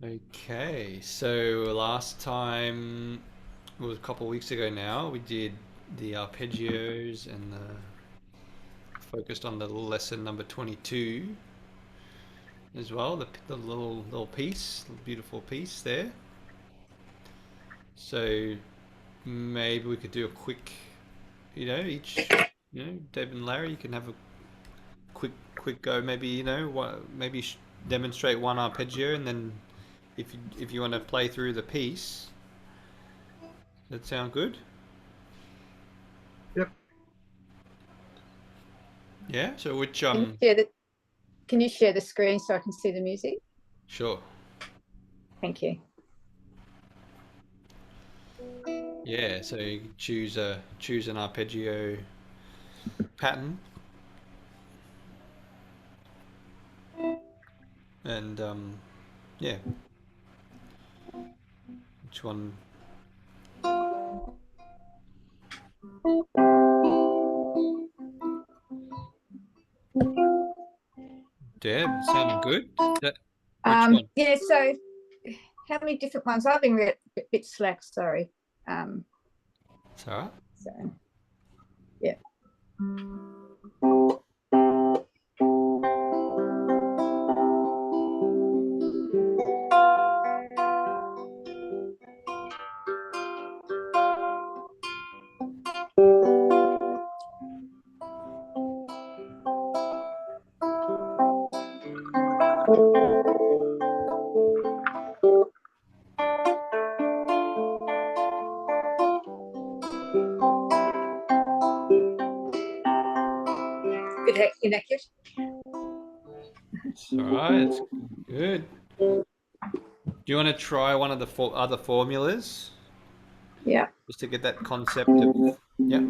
Okay, so last time, it was a couple of weeks ago now, we did the arpeggios and focused on the lesson number 22 as well, the little piece, beautiful piece there. So maybe we could do a quick, each, Deb and Larry, you can have a quick go. Maybe, maybe demonstrate one arpeggio, and then if you want to play through the piece, that sound good? Yep. Yeah. So which Can you share the screen so I can see the music? Sure. Thank you. Yeah. So you choose an arpeggio pattern, and yeah, which one? Deb, sounding good. Which one? Yeah, so how many different ones? I've been a bit slack, sorry. It's all right. So, yeah. Bit inaccurate. It's all right. It's good. Do you want to try one of the other formulas Yeah. just to get that concept of? Yeah.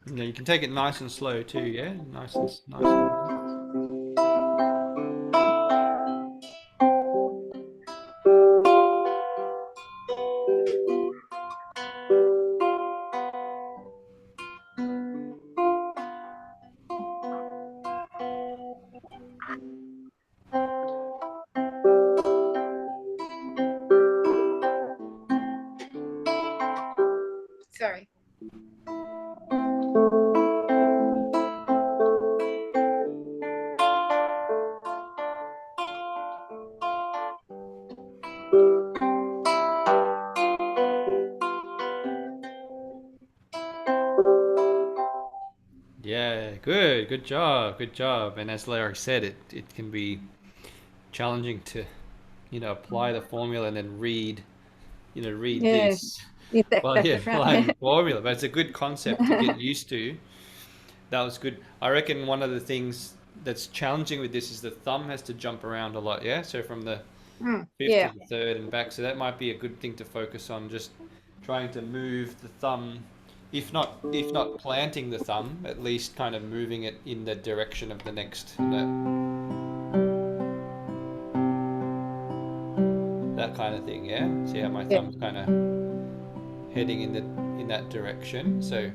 Yeah, you can take it nice and slow too. Yeah, nice and. Sorry. Yeah, good job, good job. And as Larry said, it can be challenging to, apply the formula and then read Yeah. this while you're That's right. applying the formula. But it's a good concept to get used to. That was good. I reckon one of the things that's challenging with this is the thumb has to jump around a lot. Yeah, so from the fifth to Yeah. the third and back. So that might be a good thing to focus on. Just trying to move the thumb, if not planting the thumb, at least kind of moving it in the direction of the next note. That kind of thing. Yeah. See how my Yeah. thumb's kind of heading in that direction. So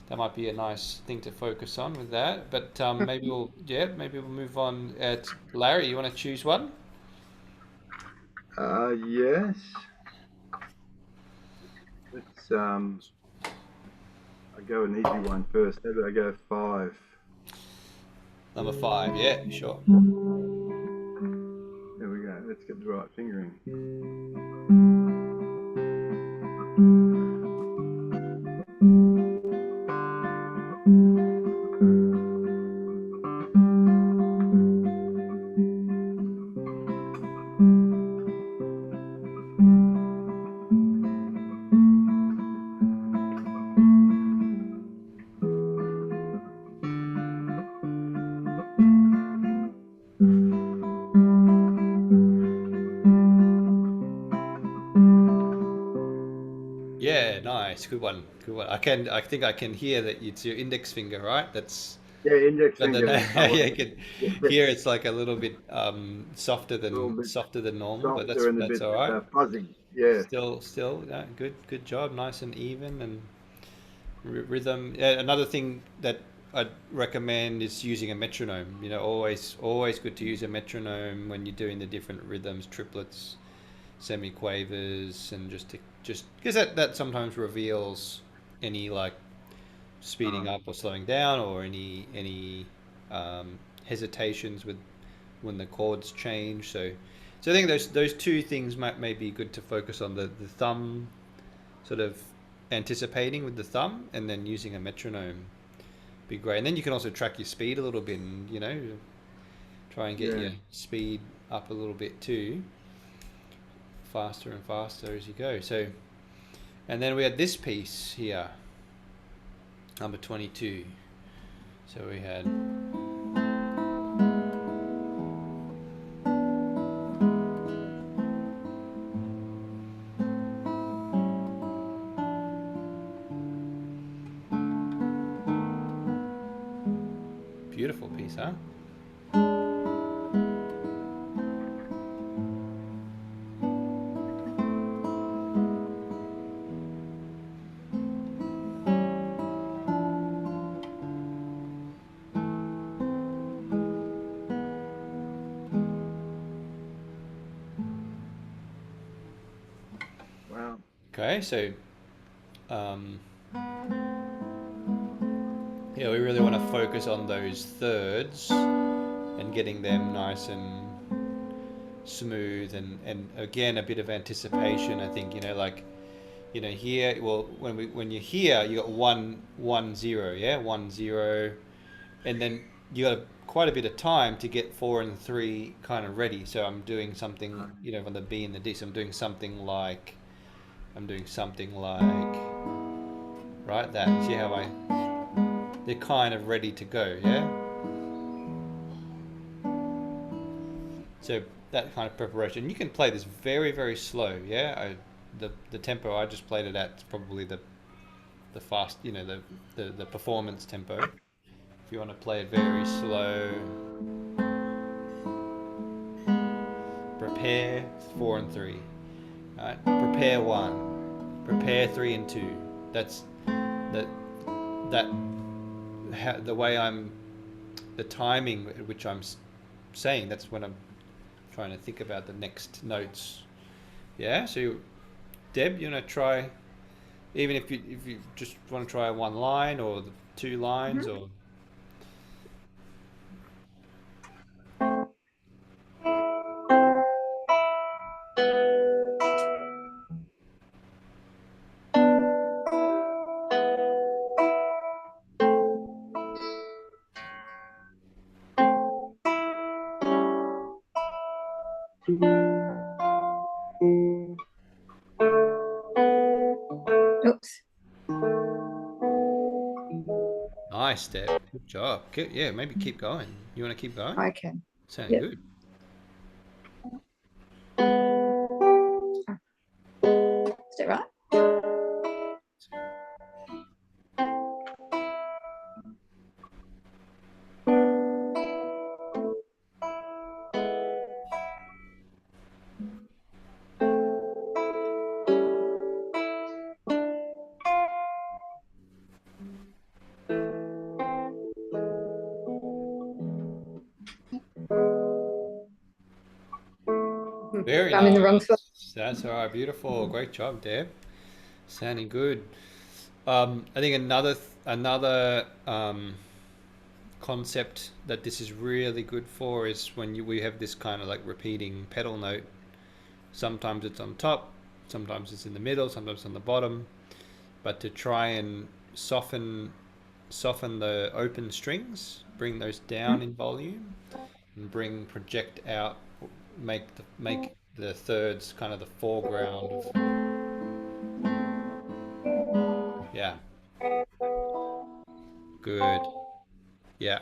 that might be a nice thing to focus on with that. But maybe we'll move on. Larry, you want to choose one? Yes. Let's I go an easy one first. How about I go 5? Number 5. Yeah, sure. There we go. Let's get the right fingering. Yeah, nice. Good one. Good one. I think I can hear that it's your index finger, right? Yeah, index But then finger. yeah, I can Bit, hear it's like a little bit softer a little than bit softer than normal, but softer and a that's bit all right. fuzzy. Yeah. Still, yeah, good job. Nice and even and rhythm. Yeah, another thing that I'd recommend is using a metronome. You know, always good to use a metronome when you're doing the different rhythms, triplets, semiquavers, and just because that sometimes reveals any like speeding up or slowing down, or any hesitations with when the chords change. So I think those two things may be good to focus on, the thumb sort of anticipating with the thumb, and then using a metronome be great. And then you can also track your speed a little bit, and you know, try and get Yeah. your speed up a little bit too, faster and faster as you go. So, and then we had this piece here, number 22. So we had beautiful piece, huh? Wow. Okay, so um, yeah, we really want to focus on those thirds and getting them nice and smooth, and again a bit of anticipation. I think, you know, like, you know, here, well, when you're here, you got 1 1 0, yeah, 1 0, and then you got quite a bit of time to get 4 and 3 kind of ready. So I'm doing something, you know, on the B and the D. So I'm doing something like right, that. See how they're kind of ready to go, yeah. So that kind of preparation. You can play this very, very slow, yeah. The tempo I just played it at is probably the fast, you know, the performance tempo. If you want to play it very slow, prepare 4 and 3. All right, prepare 1, prepare 3 and 2. That's that that the way the timing at which I'm saying. That's when I'm trying to think about the next notes. Yeah. So, Deb, you want to try, even if you just want to try one line or the 2 lines, Mhm. or Oops. nice, Deb. Good job. Yeah, maybe keep going. You want to keep going? Okay. Sounding Yep. good. Is that right? Very I'm in the wrong spot. nice. That's all right. Beautiful. Great job, Deb. Sounding good. I think another concept that this is really good for is when we have this kind of like repeating pedal note. Sometimes it's on top, sometimes it's in the middle, sometimes on the bottom. But to try and soften the open strings, bring those down in volume, and project out, make the thirds kind of the foreground of, yeah, good, yeah.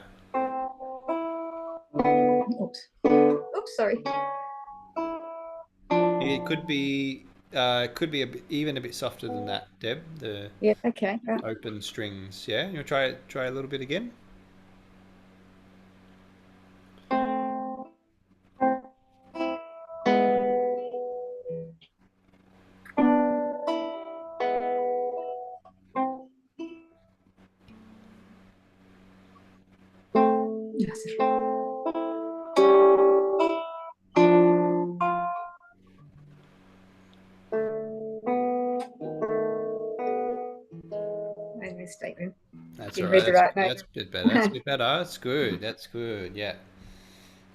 Oops. Oops, sorry. It could be even a bit softer than that, Deb. The Yeah, okay. Right. open strings. Yeah, you want to try a little bit again? and That's didn't all read right. the right note. That's a bit better. That's a bit better. That's good. That's good. Yeah.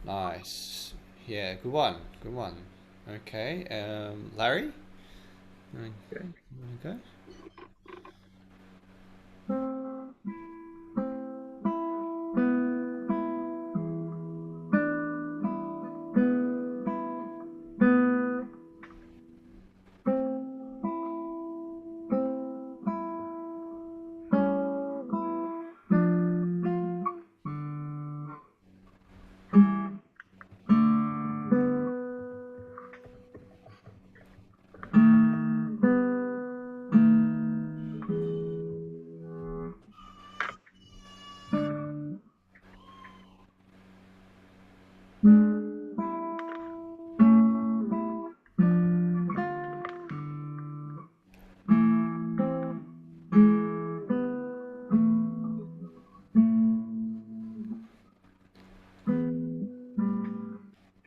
Nice. Yeah. Good one. Good one. Okay. Larry. Okay. Okay.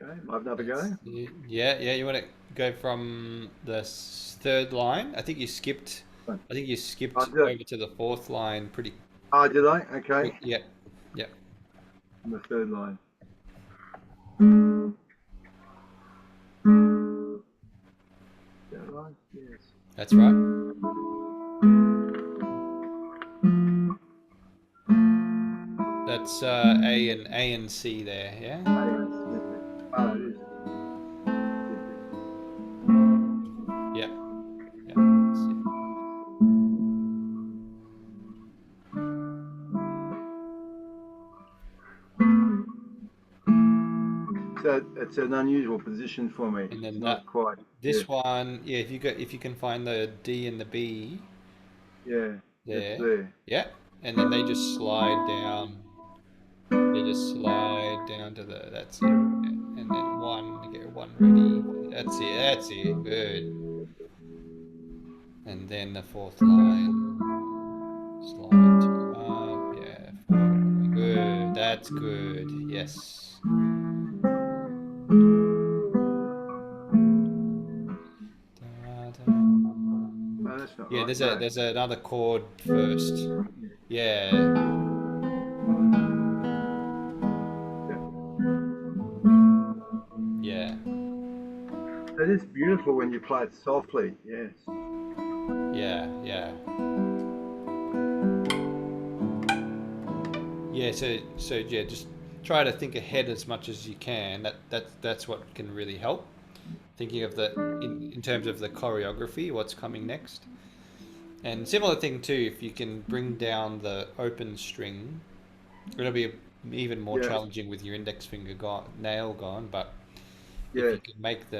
Okay. Might have another go. Yeah. Yeah. You want to go from the third line? I think you skipped. Fine. I think you skipped did I? over to the fourth line pretty Oh, did I? quick. Okay. Yeah. Yeah. On the third line. Third line. Yes. That's right. That's A and C there. Yeah. Oh, it is. Yeah. Yeah. C. So it's an unusual position for me. And then It's that not quite. this one, yeah, if you can find the D and the B Yeah. It's there, there. yeah, and then they just slide down. They just slide down to the that's it, yeah. And then one to get one ready. That's it. That's it. Good. And then the fourth line, slide two up. Yeah, four. Good. That's good. Yes. Da-da. No, that's not Yeah, right. No. there's another chord first. Yeah. Yeah. It is beautiful when you play it softly. Yes. Yeah, yeah. Yeah, so yeah, just try to think ahead as much as you can. That's what can really help. Thinking of the in terms of the choreography, what's coming next. And similar thing too, if you can bring down the open string, it'll be even more Yeah. challenging with your index finger nail gone, but if Yeah. you can make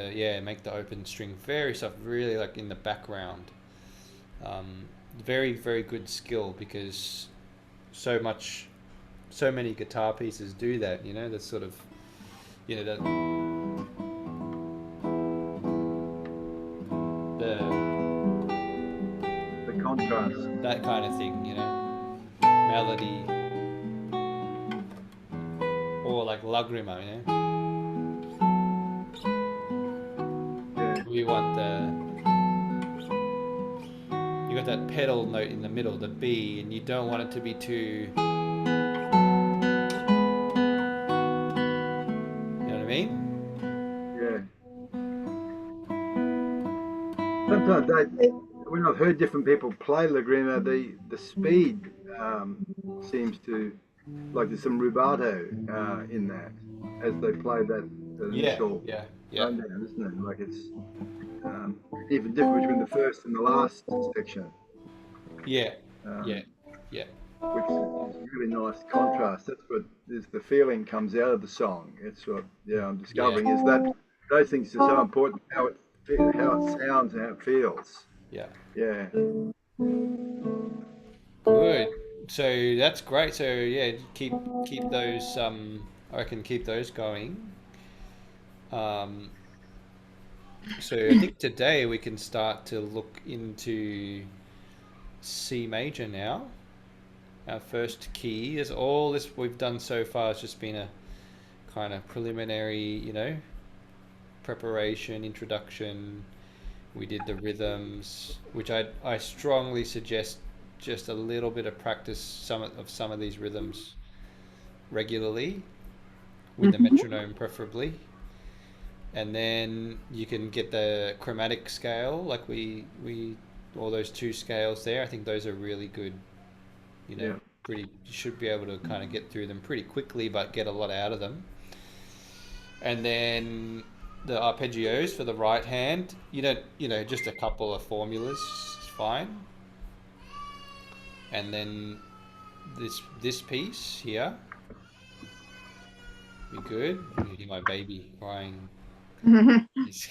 the open string very soft, really like in the background, very very good skill because so many guitar pieces do that. You know, that's sort of that the The contrast. that kind of thing. You know, melody or like lagrima. You know, Yeah. we want you got that pedal note in the middle, the B, and you don't want it to be too. You know what I mean? Yeah. Sometimes when I've heard different people play Lagrima, the speed seems to, like there's some rubato in that as they play that Yeah, initial yeah, yeah, rundown, isn't it? Like it's even different between the first and the last section, yeah, um, yeah, yeah, which is really nice contrast. That's what is the feeling comes out of the song. It's what I'm discovering is that those things are so important. How it sounds and how it feels. yeah. Yeah. Good. So that's great. So yeah, keep those. I reckon keep those going. Um, so I think today we can start to look into C major now. Our first key is all this we've done so far has just been a kind of preliminary, preparation, introduction. We did the rhythms, which I strongly suggest just a little bit of practice some of these rhythms regularly with the metronome preferably, and then you can get the chromatic scale like we all those two scales there. I think those are really good. You know, Yeah. pretty you should be able to kind of get through them pretty quickly, but get a lot out of them. And then the arpeggios for the right hand, you don't, just a couple of formulas is fine. And then this piece here, be good. You hear my baby crying. He's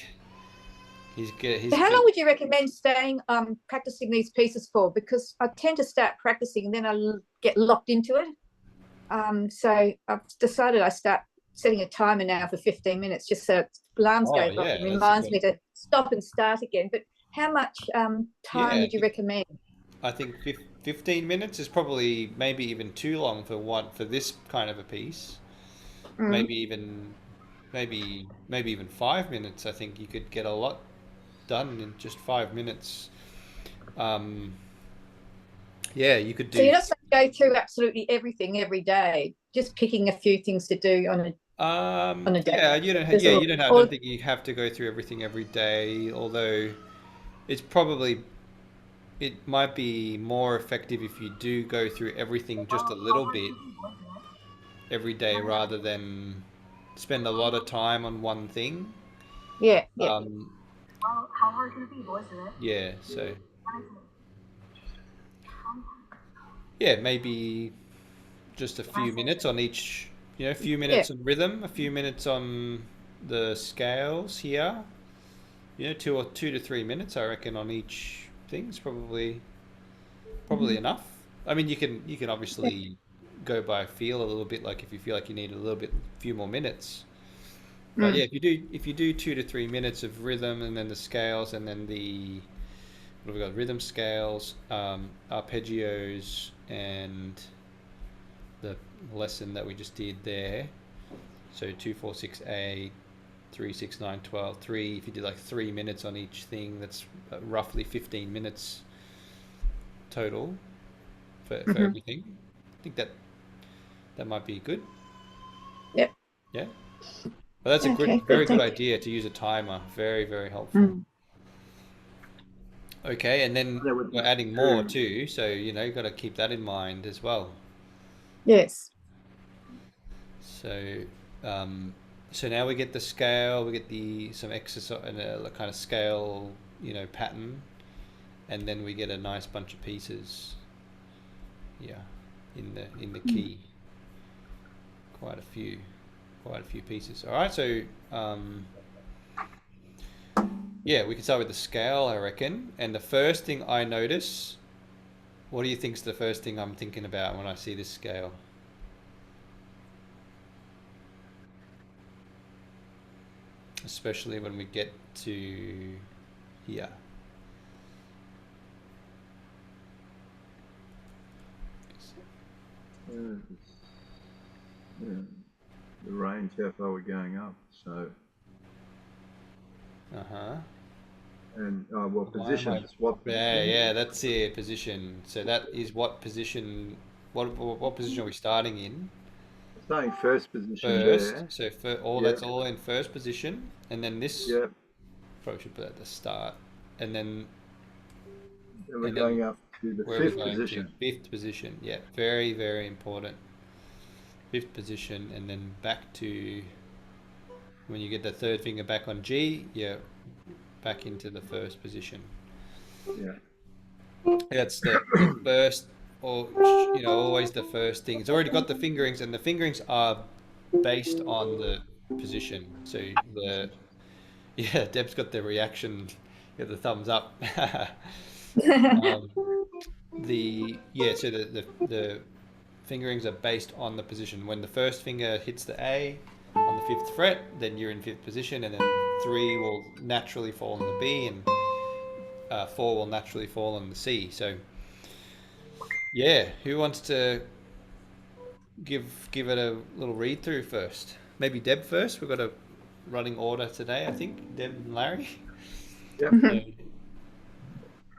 he's good. He's How good. long would you recommend staying practicing these pieces for? Because I tend to start practicing and then I get locked into it. So I've decided I start setting a timer now for 15 minutes, just so alarms Oh goes off yeah, and that's reminds good. me to stop and start again. But how much time Yeah, would you recommend? I think 15 minutes is probably maybe even too long for this kind of a piece. Mm. Maybe even maybe even 5 minutes. I think you could get a lot done in just 5 minutes. Um, yeah, you could So you're do. not going to go through absolutely everything every day, just picking a few things to do on a day. Yeah, you don't. There's Yeah, all, you don't have. I all don't think you have to go through everything every day. Although it's probably it might be more effective if you do go through everything just a little bit every day rather than spend a lot of time on one thing. yeah, yeah. Um, yeah, so yeah, maybe just a few minutes on each, a few Yeah. minutes on rhythm, a few minutes on the scales here. 2 to 3 minutes, I reckon, on each thing's probably enough. I mean, you can obviously go by feel a little bit, like if you feel like you need a little bit, few more minutes. But yeah, Mm. if you do 2 to 3 minutes of rhythm and then the scales and then what have we got? Rhythm scales, arpeggios, and the lesson that we just did there. So 2 4 6 8 3 6 9 12 3. If you did like 3 minutes on each thing, that's roughly 15 minutes total for Mhm. everything. I think that might be good. Yep. Yeah. But that's a Okay, good, very good. good Thank you. idea to use a timer. Very, very helpful. Mm. Okay, and then There with we're the adding more two. too, so you got to keep that in mind as well. Yes. So, um, so now we get the scale, we get the some exercise and a kind of scale, pattern, and then we get a nice bunch of pieces. Yeah, in the Mm. key, quite a few, quite a few pieces. All right, so yeah, we can start with the scale, I reckon. And the first thing I notice, what do you think's the first thing I'm thinking about when I see this scale? Especially when we get to here. Uh, yeah, the range, how far we're going up. So, Uh-huh. and well, Why am I? positions, what Yeah, position? yeah, that's it, position. So that is what position, what position are we starting in? Starting first position First. there. So for all Yeah, that's all in first position, and then this yeah. probably should put at the start, and then And we're and then going up to the where are we fifth going to? position. Fifth position. Yeah, very, very important. Fifth position, and then back to when you get the third finger back on G, yeah, back into the first position. Yeah, That's the first, or always the first thing. It's already got the fingerings, and the fingerings are based on the position. So the yeah, Deb's got the reaction, got the thumbs up. um, the yeah, so the fingerings are based on the position. When the first finger hits the A on the fifth fret, then you're in fifth position, and then three will naturally fall on the B, and four will naturally fall on the C. So yeah, who wants to give it a little read through first? Maybe Deb first. We've got a running order today, I think. Deb and Larry. yep.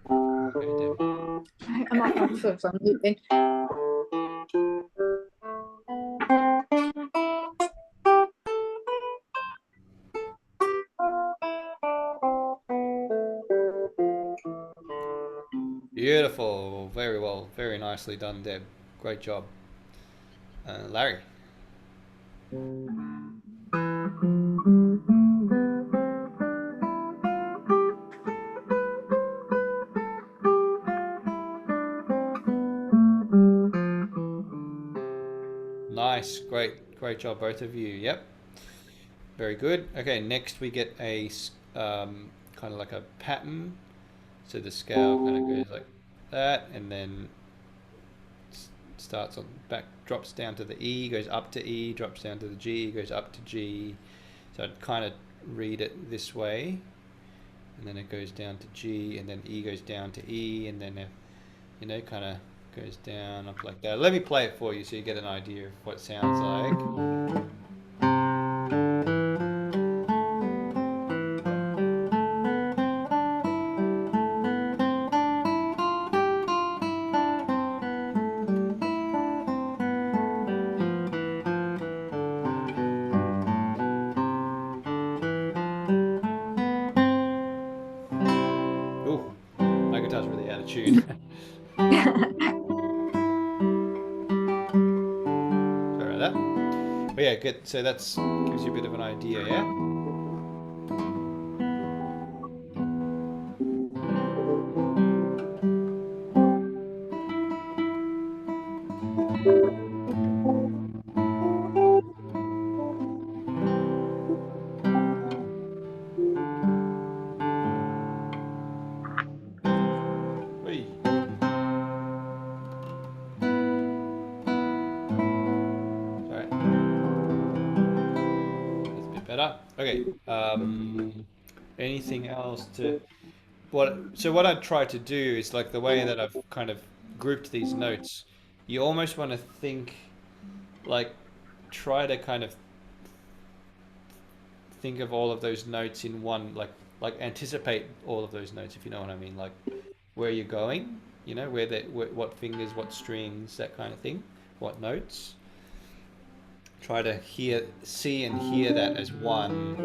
So, Okay, Deb. I might not sort of on mute then. Beautiful. Very well. Very nicely done, Deb. Great job. Larry. Nice. Great job, both of you. Yep. Very good. Okay, next we get a kind of like a pattern. So the scale kind of goes like that, and then starts on back, drops down to the E, goes up to E, drops down to the G, goes up to G. So I'd kind of read it this way, and then it goes down to G, and then E goes down to E, and then you know, kind of goes down up like that. Let me play it for you so you get an idea of what it sounds like. Ooh, my guitar's really out of tune. Sorry about that. But yeah, good. So that's gives you a bit of an idea, yeah? Whee. Sorry. That's a bit better. Okay. Anything else to what I try to do is like the way that I've kind of grouped these notes, you almost want to think like try to kind of think of all of those notes in one like anticipate all of those notes if you know what I mean, like where you're going, you know, what fingers, what strings, that kind of thing, what notes. Try to see and hear that as one,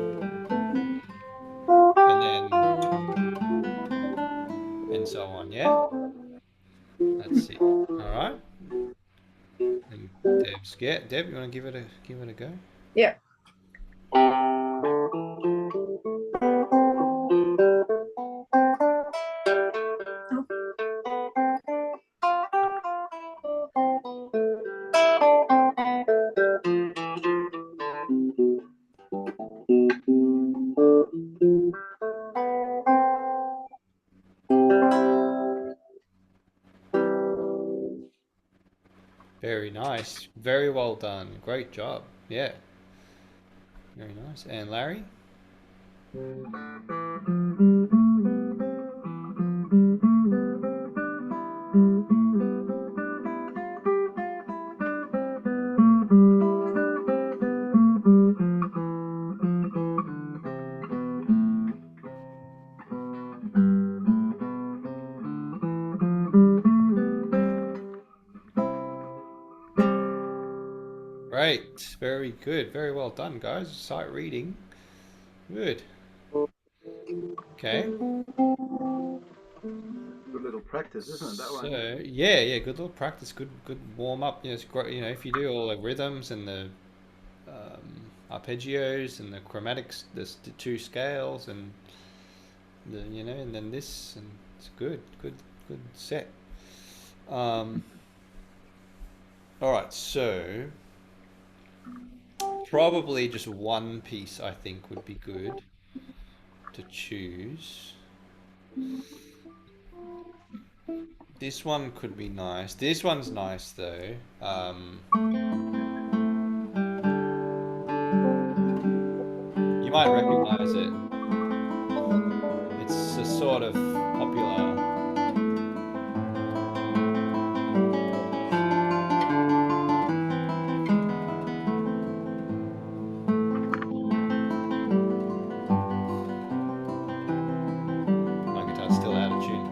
and then and so on, yeah? Let's see. All right. And Deb, you want to give it a go? Yeah. Very nice. Very well done. Great job. Yeah. Very nice. And Larry? Great. Very good. Very well done, guys. Sight reading. Good. Okay. Good little practice, isn't it? That one. So yeah, good little practice, good warm up. You know, it's great. You know, if you do all the rhythms and the arpeggios and the chromatics, the two scales, and the you know, and then this, and it's good set. All right, so probably just one piece I think would be good to choose. This one could be nice. This one's nice though. You might recognize it. It's a sort of popular. My guitar's still out of tune.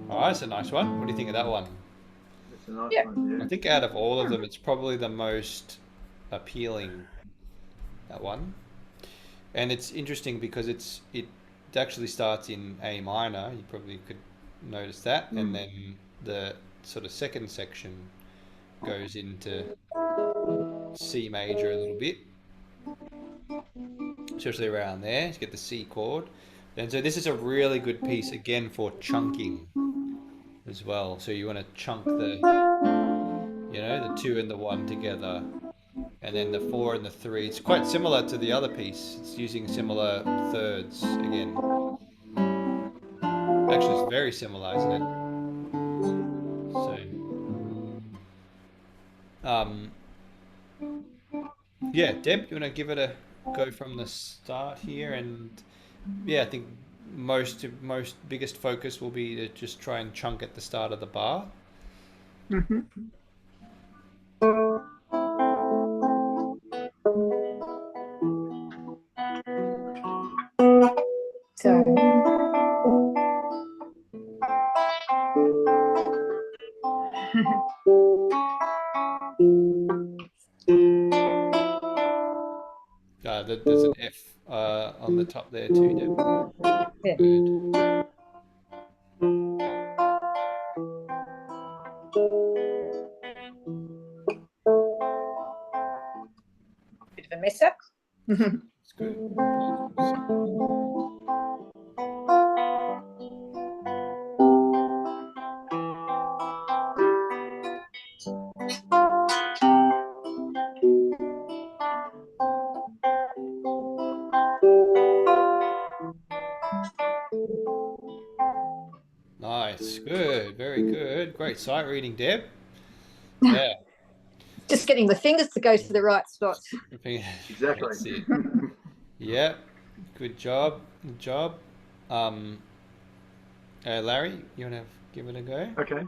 All right, that's a nice one. What do you think of that one? That's a nice Yeah. one. I Yeah. think out of all of them, it's probably the most appealing, that one. And it's interesting because it actually starts in A minor. You probably could notice that, and then the sort of second section goes into C major a little bit, especially around there. You get the C chord. And so this is a really good piece again for chunking as well. So you want to chunk the two and the one together, and then the four and the three. It's quite similar to the other piece. It's using similar thirds again. Actually, it's very similar, isn't it? Yeah, Deb, you want to give it a go from the start here? And yeah, I think most biggest focus will be to just try and chunk at the start of the bar. Mhm. So, There's an F on the top there too, Deb. yeah. Good. Bit of a mess up. It's good. Nice. Good. Very good. Great sight reading, Deb. Yeah. Just getting the fingers to go to the right spots. Exactly. That's it. Yeah. Good job. Good job. Um, Larry, you want to give it a go? Okay.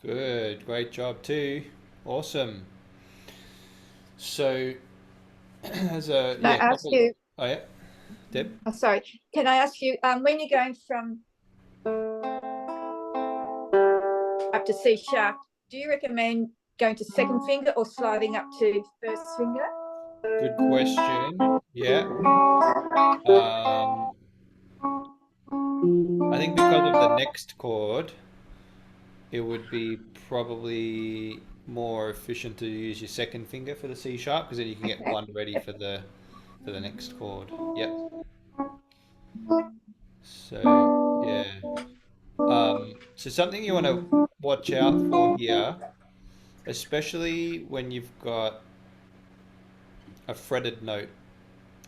Good. Great job too. Awesome. So, as a Can I yeah, ask you? oh yeah, Deb. Oh, sorry. Can I ask you? When you're going from up to C sharp, do you recommend going to second finger or sliding up to first finger? Good question. Yeah. Um, I think because of the next chord, it would be probably more efficient to use your second finger for the C sharp because then you can get Okay. one ready for the next chord. Yep. So yeah. So something you want to watch out for here, especially when you've got a fretted note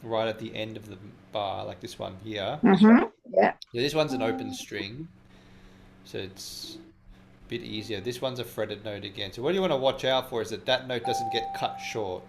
right at the end of the bar, like this one here. Yeah. So this one's an open string, so it's a bit easier. This one's a fretted note again. So what you want to watch out for is that note doesn't get cut short.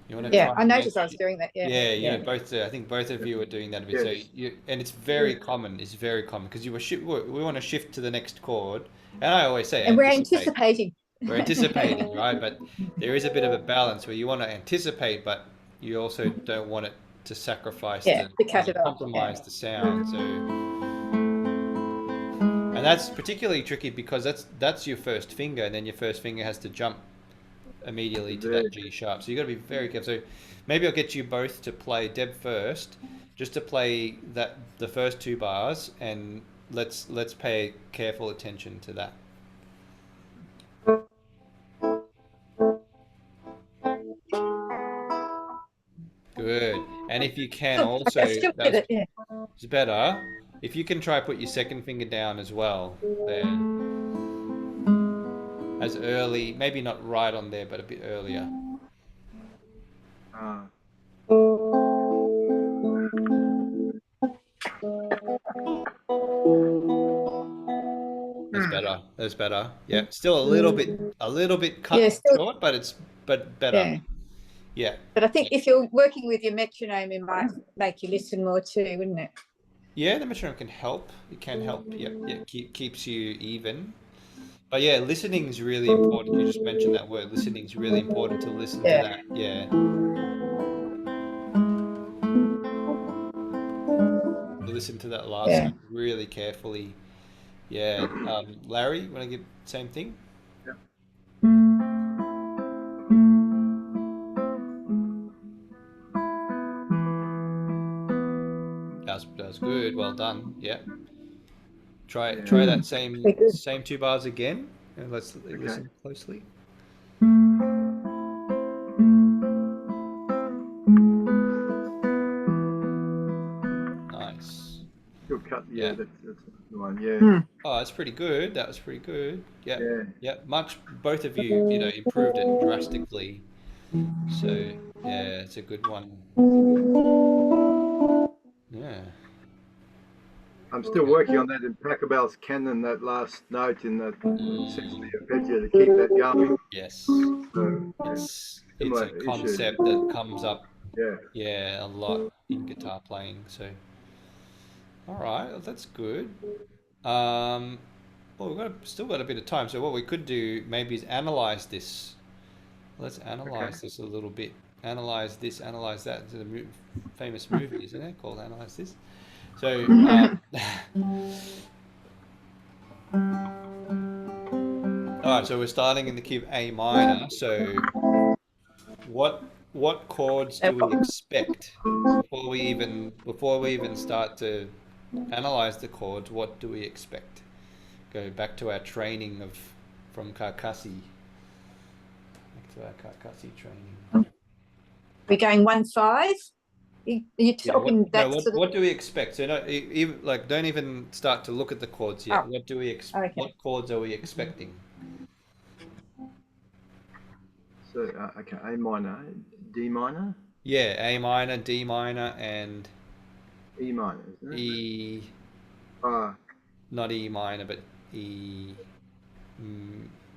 You want to Yeah. try I and noticed I make was doing that. Yeah. yeah, Yeah. both. I think both of you are doing that a bit. So Yes. and it's very common. It's very common because we want to shift to the next chord, and I always say And we're anticipate. anticipating. We're anticipating, right? But there is a bit of a balance where you want to anticipate, but you also don't want it to sacrifice Yeah. To cut it off. compromise the sound. And that's particularly tricky because that's your first finger, and then your first finger has to jump immediately to that G sharp. So you got to be very careful. So maybe I'll get you both to play Deb first, just to play the first two bars, and let's pay careful attention to that. Good. And if you can Oh, also, I still get it. Yeah. it's better. If you can try put your second finger down as well, there, as early, maybe not right on there, but a bit earlier. Ah, That's better. That's better. Yeah, still a little bit cut Yeah, still, short, but it's better. yeah. Yeah. But I think if you're working with your metronome, it might make you listen more too, wouldn't it? Yeah, the metronome can help. It can help. Yeah, yeah, keeps you even. But yeah, listening is really important. You just mentioned that word. Listening is really important to listen to Yeah. that. Yeah. To listen to that last Yeah. note really carefully. Yeah. Larry, want to give same thing? yeah. That's good. Well done. Yeah. Try Yeah. that Very good. same two bars again, and let's Okay. listen closely. Nice. Good cut. Yeah, Yeah. that's the one. Yeah. Hmm. Oh, that's pretty good. That was pretty good. Yeah. Yeah. Yeah. Both of you, improved it drastically. So, yeah, it's a good one. Yeah. I'm still Okay. working on that in Pachelbel's canon, that last note in that Mm, essentially arpeggio to keep that going. yes. So yeah, It's a similar issue. concept that comes up, Yeah. yeah, a lot in guitar playing. So, all right, well, that's good. Well, still got a bit of time. So what we could do maybe is analyze this. Let's Okay. analyze this a little bit. Analyze this, analyze that. It's a famous movie, isn't it? Called Analyze This. So, all right. So we're starting in the key of A minor. So what chords do we expect before we even start to analyze the chords? What do we expect? Go back to our training from Carcassi. Back to our Carcassi training. We're going 1-5. You're Yeah. talking No. that sort of. What do we expect? So no, even like don't even start to look at the chords yet. Oh, What do we okay. What chords are we expecting? So okay, A minor, D minor, Yeah, A minor, D minor, and E minor, isn't it? E. Ah, Not E minor, but E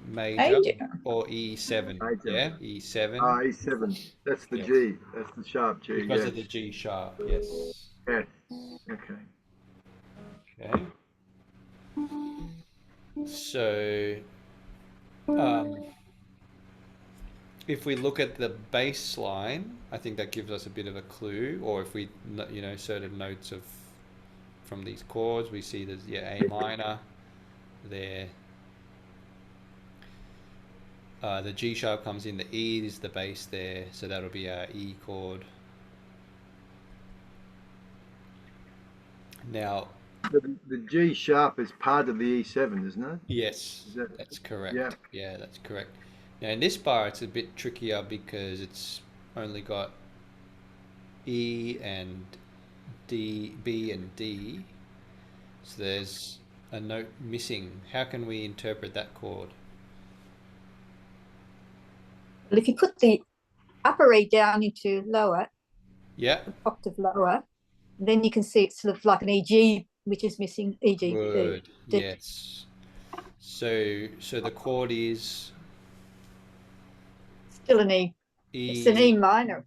major Age. or E7. major. Yeah, E7. Ah, E7. That's the Yes, G. That's the sharp G. because Yes. of the G sharp. Yes. Yes. Okay. Okay. So, um, if we look at the bass line, I think that gives us a bit of a clue. Or if we, certain notes from these chords, we see there's A minor there. The G sharp comes in, the E is the bass there, so that'll be our E chord. Now, The G sharp is part of the E7, isn't it? yes, Is that? that's correct. Yeah. Yeah, that's correct. Now in this bar, it's a bit trickier because it's only got E and D, B and D, so there's a note missing. How can we interpret that chord? Well, if you put the upper E down into lower, Yeah, octave lower, then you can see it's sort of like an EG, which is missing EG. good. Yes. So the chord is Still an E. It's an E minor.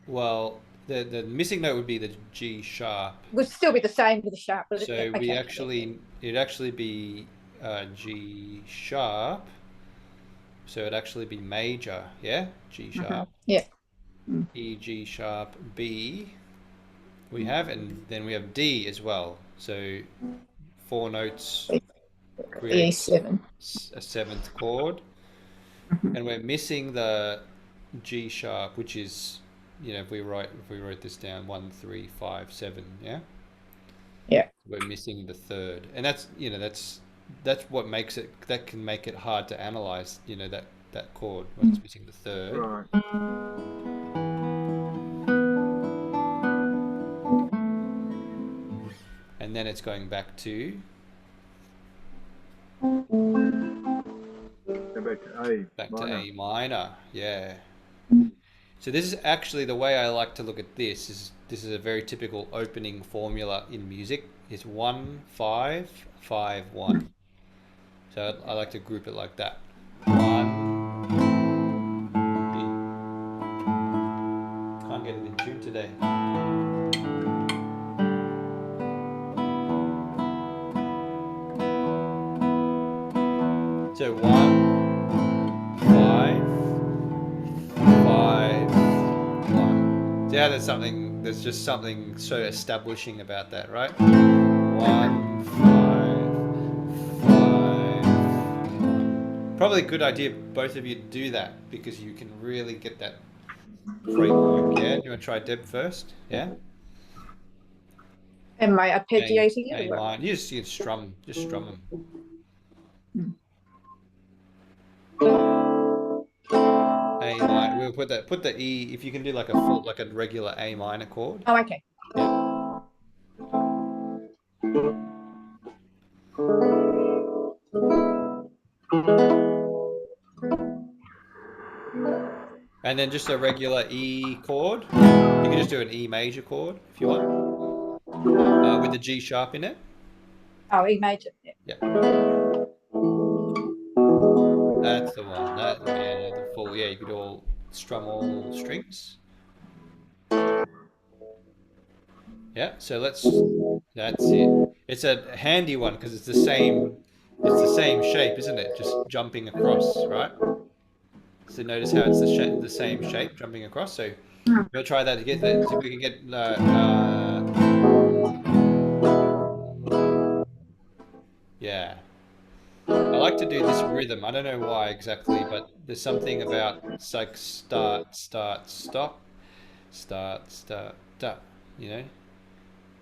Well, the missing note would be the G sharp. Would still be the same with the sharp. But So it'd actually be G sharp. So it'd actually be major, yeah? G sharp, Yeah. E, G sharp, B. We have, and then we have D as well. So 4 notes create E7. a 7th chord, and we're missing the G sharp, which is, if we wrote this down, 1, 3, 5, 7, yeah. Yeah. We're missing the third, and that's what makes it, that can make it hard to analyze, that chord when it's missing the third. Right. And then it's going back to Go back to A minor. A minor. Yeah. So this is actually the way I like to look at this. This is a very typical opening formula in music. It's 1 5 5 1. So I like to group it like that. 1. Can't get it in tune today. So 1 5 5 1. Yeah, there's just something so establishing about that, right? 1 5 5 1. Probably a good idea both of you do that because you can really get that framework. Yeah, do you want to try Deb first? Yeah. Am I arpeggiating it? A or what? minor. You just strum them. A minor. We'll put the E. If you can do like a regular A minor chord. Oh, okay. And then just a regular E chord. You can just do an E major chord if you want, with the G sharp in it. Oh, E major. Yeah. Yeah. That's the one. The full. Yeah, you could all strum all strings. Yeah. So that's it. It's a handy one because it's the same shape, isn't it? Just jumping across, right? So notice how it's the same shape jumping across. So we'll try that to get that. See if we can get. Yeah. I like to do this rhythm. I don't know why exactly, but there's something about it's like start, start, stop, start, start, stop. You know.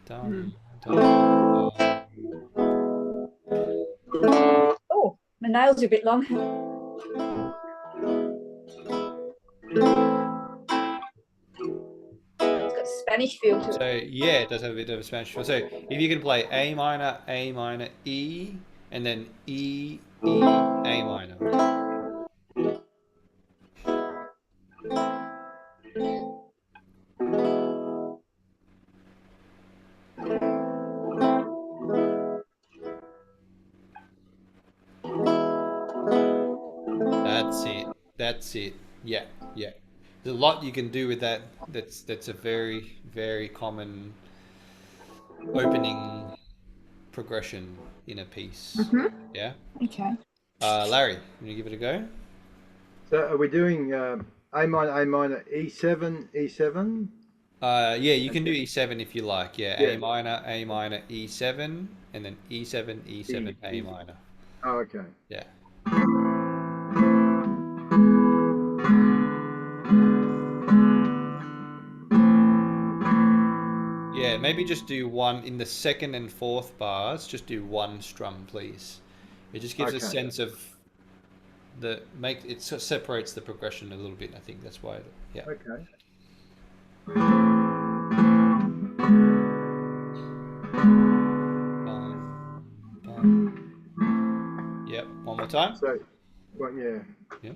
Dun, dun, dun. Oh, my nails are a bit long. It's got Spanish feel to it. So yeah, it does have a bit of a Spanish feel. So if you can play A minor, E, and then E, A minor. That's it. Yeah, yeah. There's a lot you can do with that. That's a very, very common opening progression in a piece. Yeah. Okay. Larry, can you give it a go? So are we doing A minor, E7, E7? Yeah, you can do E7 if you like. Yeah, Yeah. A minor, E7, and then E7, E7, A minor. Oh, okay. Yeah. Yeah, maybe just do one in the second and fourth bars. Just do one strum, please. It just gives a Okay. sense of it separates the progression a little bit. I think that's why. Yeah. Okay. Yep. One more time. So, well, yeah. Yeah.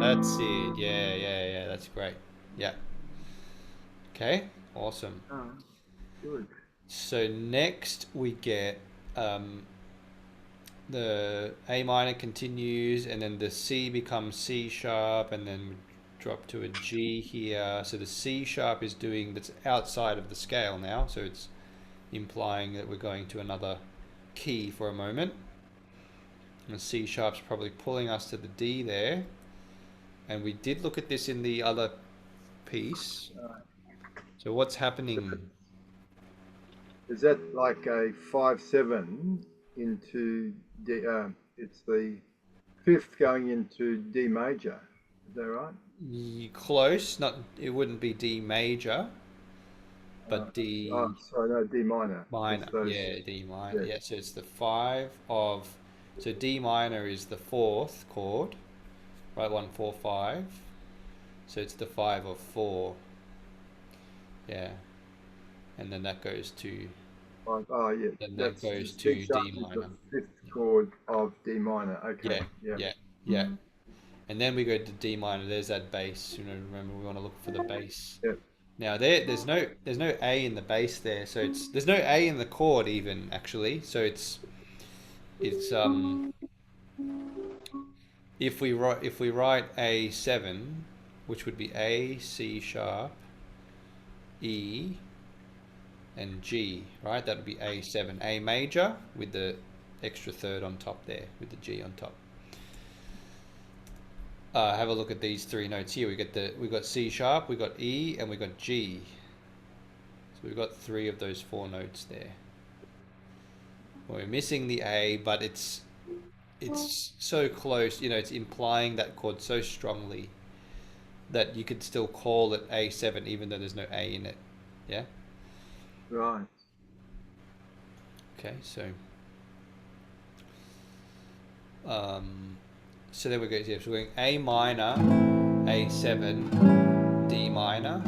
That's it. Yeah. That's great. Yeah. Okay. Awesome. Oh, good. So next we get the A minor continues, and then the C becomes C sharp, and then we drop to a G here. So the C sharp is that's outside of the scale now, so it's implying that we're going to another key for a moment. And C sharp's probably pulling us to the D there. And we did look at this in the other piece. So what's happening? Is that like a 5/7 into D? It's the fifth going into D major. Is that right? Close. It wouldn't be D major, but D Oh, sorry, no, D minor. minor. It's those- Yeah, D minor. yeah. Yeah, so it's the 5 of. So D minor is the fourth chord, right? 1 4 5, So it's the 5 of 4. Yeah. And then that goes to, Oh, yeah. then that That's goes C to sharp D is the minor. fifth chord of D minor. Okay. Yeah, Yeah. yeah. And then we go to D minor. There's that bass. Remember we want to look for the bass. Yeah. Now there's no A in the bass there, so there's no A in the chord even actually. So it's if we write A7, which would be A, C sharp, E, and G, right? That would be A7, A major with the extra third on top there, with the G on top. Have a look at these 3 notes here. We got C sharp, we got E, and we got G. So we've got 3 of those 4 notes there. We're missing the A, but it's so close. You know, it's implying that chord so strongly that you could still call it A7 even though there's no A in it. Yeah. Right. Okay, so so there we go. Yeah, so we're going A minor, A7, D minor,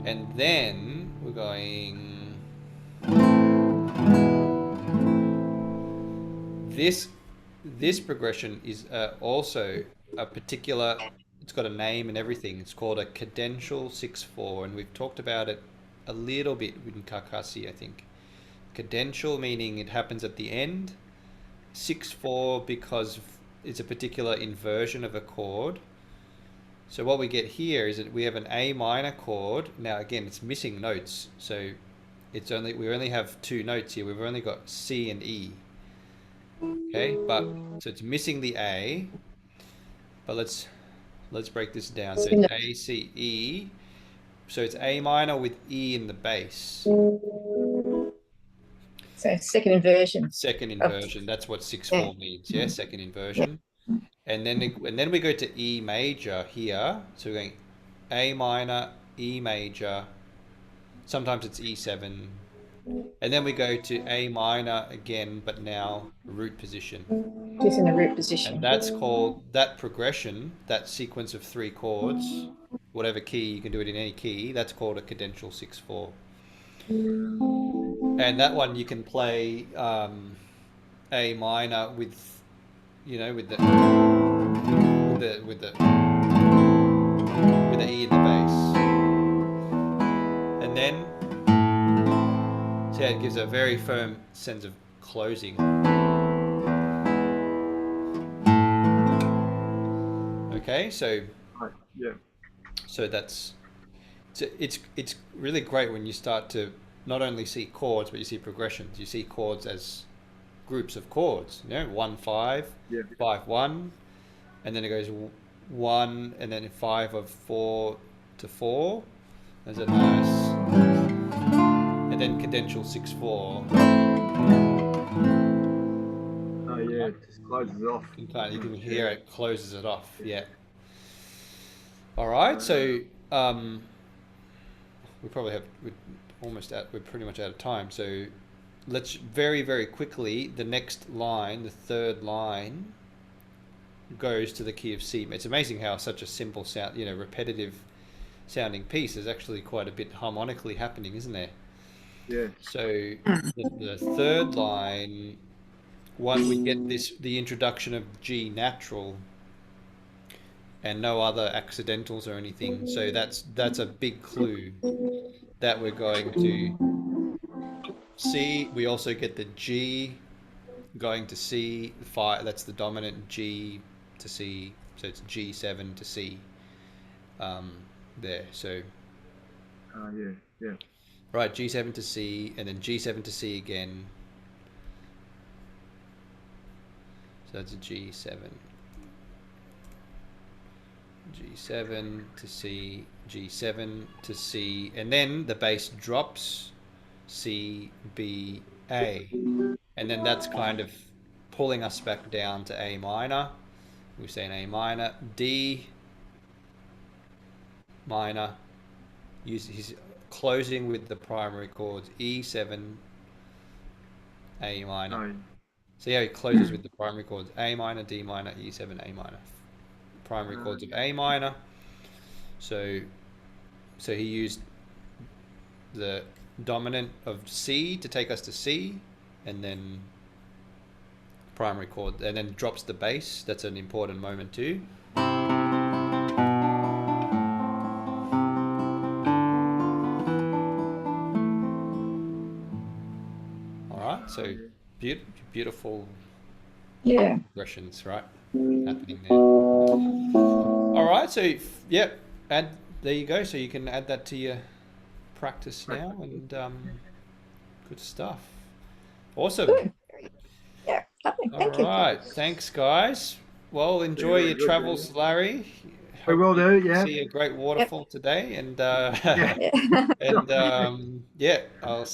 and then we're going this progression is also a particular. It's got a name and everything. It's called a cadential 6/4, and we've talked about it a little bit in Carcassi, I think. Cadential meaning it happens at the end. 6/4 because it's a particular inversion of a chord. So what we get here is that we have an A minor chord. Now again, it's missing notes, so we only have 2 notes here. We've only got C and E. Okay, so it's missing the A. But let's break this down. So it's A, C, E. So it's A minor with E in the bass. So second inversion. Second inversion. That's what 6/4 means. Yeah, second inversion. And then we go to E major here. So we're going A minor, E major. Sometimes it's E7. And then we go to A minor again, but now root position. Just in the root position. And that's called, that progression, that sequence of 3 chords, whatever key, you can do it in any key, that's called a cadential 6/4. And that one you can play A minor with, you know, with the E in the bass. And then, see how it gives a very firm sense of closing. Okay, so Right. Yeah. so it's really great when you start to not only see chords, but you see progressions. You see chords as groups of chords. You know, 1/5, Yeah. 5/1, and then it goes 1, and then 5 of 4 to 4. There's a nice, and then cadential 6/4. Oh yeah. It just closes off. You can hear it closes it off. Yeah. All right. So we probably have we're pretty much out of time. So let's very, very quickly, the next line, the 3rd line, goes to the key of C. It's amazing how such a simple sound, you know, repetitive sounding piece is actually quite a bit harmonically happening, isn't there? Yeah. So the 3rd line, we get the introduction of G natural and no other accidentals or anything. So that's a big clue that we're going to C. We also get the G going to C. 5, that's the dominant, G to C. So it's G7 to C there. So Yeah. Yeah. right, G7 to C, and then G7 to C again. So that's a G7. G7 to C, G7 to C, and then the bass drops C, B, A. And then that's kind of pulling us back down to A minor. We say an A minor, D minor. He's closing with the primary chords E7, A minor. Oh, See how he closes with the primary chords: A minor, D minor, E7, A minor. primary chords of A minor. So he used the dominant of C to take us to C, and then primary chord, and then drops the bass. That's an important moment too. All right, so beautiful Yeah. progressions, right, happening there. All right, so yep, and there you go. So you can add that to your practice now, and good stuff. Awesome. Good. Yeah. Lovely. All Thank you. right, thanks, guys. Well, enjoy very your good, travels, Larry. We Hope will you do, yeah. see a great waterfall today, and Yeah. Yeah. and yeah, I'll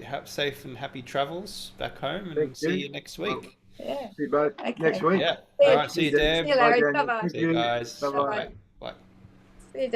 have safe and happy travels back home, and Thank see you. you next week. Yeah. See you both Okay. next week. Yeah. See All you. right. See you, Thank you, Deb. See you, Larry. Daniel. Bye-bye. Thank See you you. guys. Bye-bye. Bye-bye. Bye.